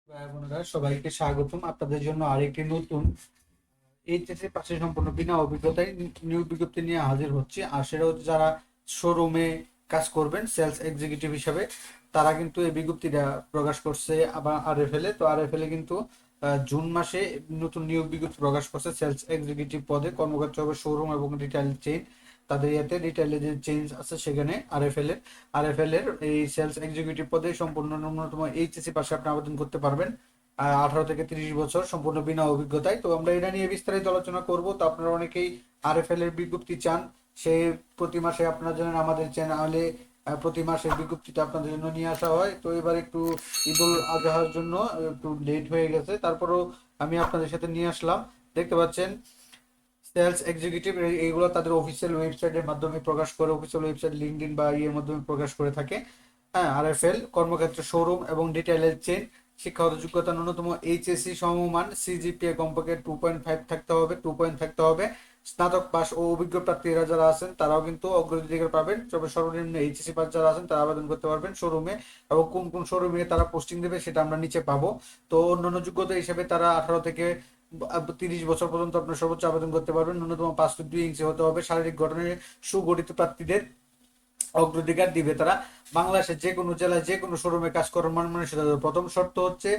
ভাই বোনেরা সবাইকে স্বাগতম আপনাদের জন্য আরেকটি নতুন এইচএসসি পাশে সম্পূর্ণ বিনা অভিজ্ঞতায় নিয়োগ বিজ্ঞপ্তি নিয়ে হাজির হচ্ছে। আর সেটা হচ্ছে যারা শোরুমে কাজ করবেন সেলস এক্সিকিউটিভ হিসাবে, তারা কিন্তু এই বিজ্ঞপ্তিটা প্রকাশ করছে। আবার আরএফএল এ তো আরএফএল এ কিন্তু জুন মাসে নতুন নিয়োগ বিজ্ঞপ্তি প্রকাশ করছে সেলস এক্সিকিউটিভ পদে। কর্মক্ষেত্র হবে শোরুম এবং রিটেইল চেইন। তাদের ইয়াতে রিটেইলে যে চেঞ্জ আছে সেখানে আরএফএল এর এই সেলস এক্সিকিউটিভ পদে সম্পূর্ণ ন্যূনতম এইচএসসি পাশে আপনি আবেদন করতে পারবেন। 18 থেকে 30 বছর সম্পূর্ণ বিনা অভিজ্ঞতায়। তো আমরা এটা নিয়ে বিস্তারিত আলোচনা করব। তো আপনারা অনেকেই আরএফএল এর বিজ্ঞপ্তি চান, সে প্রতি মাসে আপনারা জানেন আমাদের চ্যানেলে প্রতি মাসের বিজ্ঞপ্তিটা আপনাদের জন্য নিয়ে আসা হয়। তো এবার একটু ঈদুল আজহার জন্য একটু লেট হয়ে গেছে, তারপরেও আমি আপনাদের সাথে নিয়ে আসলাম। দেখতে পাচ্ছেন সেলস এক্সিকিউটিভ এইগুলো তাদের অফিসিয়াল ওয়েবসাইটের মাধ্যমে প্রকাশ করে, অফিসিয়াল ওয়েবসাইট লিঙ্কডইন বা ইয়ের মাধ্যমে প্রকাশ করে থাকে। হ্যাঁ, আরএফএল কর্মক্ষেত্র শোরুম এবং ডিটেইলের চেন। শিক্ষাগত যোগ্যতা ন্যূনতম এইচএসসি সমমান, সিজিপিএ কমপক্ষে 2.5 থাকতে হবে, 2 পয়েন্ট থাকতে হবে। স্নাতক পাস ও অভিজ্ঞ প্রার্থীরা যারা আছেন তারাও কিন্তু অগ্রাধিকার পাবেন। তবে সর্বনিম্ন এইচএসসি পাস যারা আছেন তারা আবেদন করতে পারবেন শোরুমে। এবং কোন কোন শোরুমে তারা পোস্টিং দেবে সেটা আমরা নিচে পাবো। তো অন্যান্য যোগ্যতা হিসেবে তারা 18 থেকে 30 বছর পর্যন্ত আপনার সর্বোচ্চ আবেদন করতে পারবেন। ন্যূনতম 5 ফুট 2 ইঞ্চি হতে হবে। শারীরিক গঠনের সুগঠিত প্রার্থীদের অগ্রাধিকার দিবে তারা। বাংলাদেশের যে কোনো জেলায় যে কোনো শোরুমে কাজ করার মন মানসিকতা। প্রথম শর্ত হচ্ছে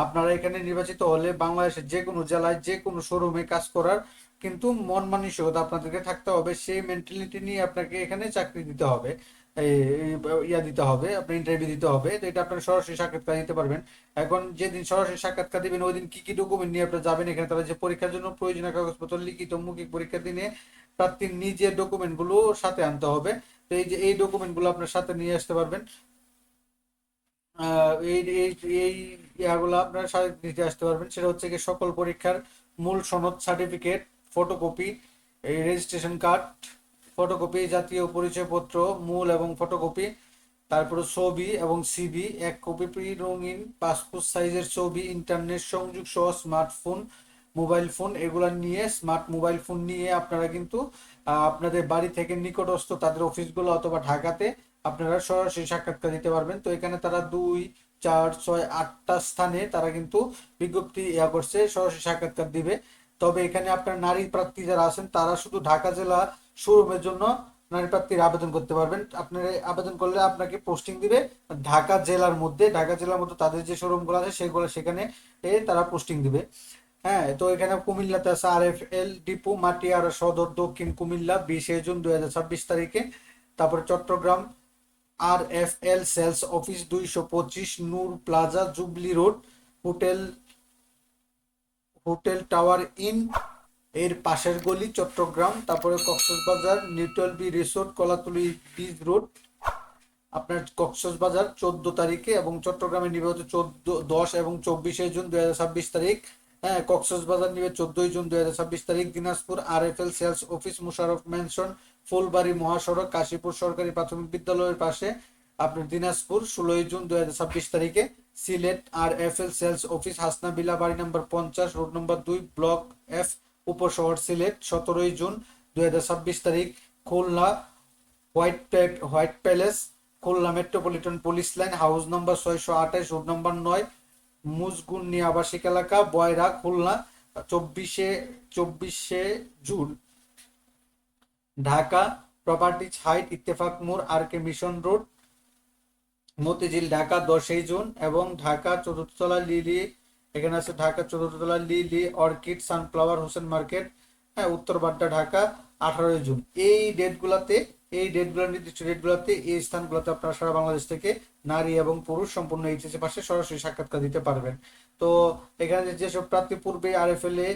আপনারা এখানে নির্বাচিত হলে বাংলাদেশের যে কোনো জেলায় যে কোনো শোরুমে কাজ করার কিন্তু মন মানসিকতা আপনাদেরকে থাকতে হবে। সেই মেন্টালিটি নিয়ে আপনাকে এখানে চাকরি দিতে হবে, ইয়া দিতে হবে, আপনার ইন্টারভিউ দিতে হবে। তো এটা আপনারা সরাসরি সাক্ষাৎকার দিতে পারবেন। এখন যেদিন সরাসরি সাক্ষাৎকার দিবেন ওই দিন কি কি ডকুমেন্ট নিয়ে আপনারা যাবেন, এখানে তারা যে পরীক্ষার জন্য প্রয়োজনীয় কাগজপত্র লিখিত মৌখিক পরীক্ষার দিনে প্রার্থীর নিজের ডকুমেন্ট গুলো সাথে আনতে হবে। তো এই যে এই ডকুমেন্ট গুলো আপনার সাথে নিয়ে আসতে পারবেন। এই এই এই ইয়াগুলো আপনার সাথে নিতে আসতে পারবেন। সেটা হচ্ছে কি সকল পরীক্ষার মূল সনদ, সার্টিফিকেট, ফটোকপি, এই রেজিস্ট্রেশন কার্ড, ফটোকপি, জাতীয় পরিচয়পত্র মূল এবং ফটোকপি, তারপরে ছবি এবং সিভি, 1 কপি রঙিন পাসপোর্ট সাইজের ছবি, ইন্টারনেট সংযোগ সহ স্মার্টফোন, মোবাইল ফোন, এগুলা নিয়ে স্মার্ট মোবাইল ফোন নিয়ে আপনারা কিন্তু আপনাদের বাড়ি থেকে নিকটস্থ তাদের অফিসগুলো অথবা ঢাকাতে আপনারা সরাসরি সাক্ষাৎকার দিতে পারবেন। তো এখানে তারা 2, 4, 6, 8টা স্থানে তারা কিন্তু বিজ্ঞপ্তি ইয়া করছে, সরাসরি সাক্ষাৎকার দিবে। তবে এখানে আপনার নারী প্রার্থী যারা আছেন তারা শুধু ঢাকা জেলা শোরুমের জন্য নারী প্রার্থীরা আবেদন করতে পারবেন। আপনারা আবেদন করলে আপনাকে পোস্টিং দিবে ঢাকা জেলার মধ্যে তাদের যে শোরুমগুলো আছে সেগুলো সেখানে তারা পোস্টিং দিবে। হ্যাঁ, তো এখানে কুমিল্লাতে আছে আরএফএল ডিপো মাটিয়ার সদর দক্ষিণ কুমিল্লা 20 জুন 2026 তারিখে। তারপরে Chattogram RFL sales office 225 Noor plaza jubilee road, hotel hotel tower inn এর পাশের গলি চট্টগ্রাম। তারপরে Cox's Bazar neutral B resort Kolatoli beach road আপনার কক্সবাজার 14 তারিখে। এবং চট্টগ্রামে নিবে হচ্ছে 10 এবং 24 জুন 2026 তারিখ। হ্যাঁ, কক্সবাজার নিবে 14 জুন 2026 তারিখ। Dinajpur RFL sales office Musharraf mansion Fulbari মহাসড়ক কাশীপুর সরকারি প্রাথমিক বিদ্যালয়ের পাশে আপনার দিনাজপুর 16 জুন 2026 তারিখে। Sylhet RFL sales office Hasna villa বাড়ি নম্বর 50 রোড নম্বর 2 ব্লক এফ উপশহর সিলেট 17 জুন 2026 তারিখ। Khulna white palace Khulna metropolitan police line house নম্বর 628 রোড নম্বর 9 মুজগুন্নি আবাসিক এলাকা বয়রা খুলনা 24শে জুন। ঢাকা প্রপার্টিজ হাইট ইত্তেফাক মোড় R K mission road Motijheel Dhaka 10 জুন। এবং ঢাকা চতুর্থতলা লিলি, এখানে আছে ঢাকা চতুর্থতলা lily orchid sunflower Hossain market, হ্যাঁ, উত্তর বাড্ডা ঢাকা 18 জুন। এই ডেটগুলো নির্দিষ্ট ডেটগুলোতে এই স্থানগুলোতে আপনারা সারা বাংলাদেশ থেকে নারী এবং পুরুষ সম্পূর্ণ এইচএসসি পাশে সরাসরি সাক্ষাৎকার দিতে পারবেন। তো এখানে যেসব প্রার্থী পূর্বে আরএফএল এ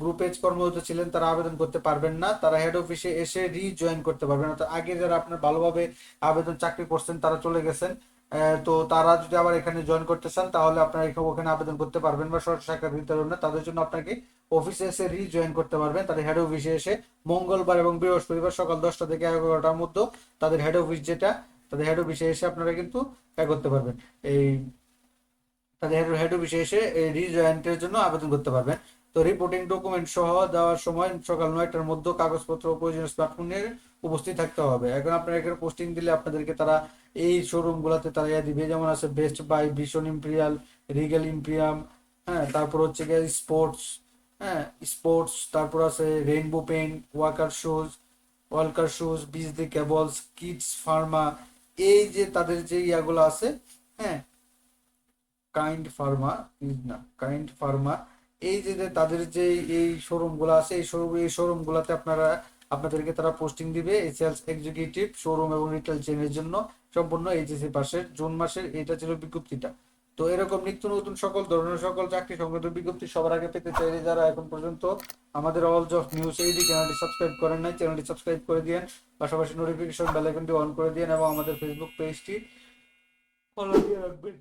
গ্রুপে কর্মরত ছিলেন তারা আবেদন করতে পারবেন না, তারা হেড অফিসে এসে রিজয়েন করতে পারবেন। অর্থাৎ আগে যারা আপনার ভালোভাবে আবেদন চাকরি করছেন তারা চলে গেছেন, তো তারা যদি আবার এখানে জয়েন করতে চান তাহলে আপনারা ওখানে আবেদন করতে পারবেন বা সরাসরি সাক্ষাৎ দিতে পারবেন না। তাদের জন্য আপনাকে অফিসে এসে রিজয়েন করতে পারবেন। তাদের হেড অফিসে এসে মঙ্গলবার এবং বৃহস্পতিবার সকাল 10টা থেকে 11টার মধ্যে তাদের হেড অফিস যেটা, তাদের হেড অফিসে এসে আপনারা কিন্তু করতে পারবেন। এই তাদের হেড অফিসে এসে রিজয়েন্টের জন্য আবেদন করতে পারবেন। তো রিপোর্টিং ডকুমেন্ট সহ দেওয়ার সময় সকাল 9টার মধ্যে কাগজপত্র ও প্রয়োজনীয় স্মার্টফোনের উপস্থিত থাকতে হবে। এখন আপনারা এখানে পোস্টিং দিলে আপনাদেরকে তারা এই শোরুম গুলাতে তারা দিবে, যেমন আছে best buy, vision imperial, regal imperium, হ্যাঁ, তারপর হচ্ছে গিয়ে স্পোর্টস, হ্যাঁ স্পোর্টস, তারপর আছে rainbow paint, walker shoes, Bijli cables, kids pharma, এই যে তাদের যে ইয়াগুলো আছে, হ্যাঁ, কাইন্ড ফার্মা, এই যে তাদের যে এই শোরুম গুলো আছে, এই শোরুম গুলাতে আপনাদেরকে তারা পোস্টিং দিবে এই সেলস এক্সিকিউটিভ শোরুম এবং রিটেল চেনের জন্য, সম্পূর্ণ এইচএসসি পাশের জুন মাসের। এটা ছিল বিজ্ঞপ্তিটা। তো এরকম নিত্য নতুন সকল ধরনের সকল চাকরি সংক্রান্ত বিজ্ঞপ্তি সবার আগে পেতে চাইলে যারা এখন পর্যন্ত আমাদের অল জব নিউজ এইডি চ্যানেলটি সাবস্ক্রাইব করেন নাই, চ্যানেলটি সাবস্ক্রাইব করে দিয়েন, পাশাপাশি নোটিফিকেশন বেল আইকনটি অন করে দিয়েন এবং আমাদের ফেসবুক পেজটি ফলো দিয়ে রাখবেন।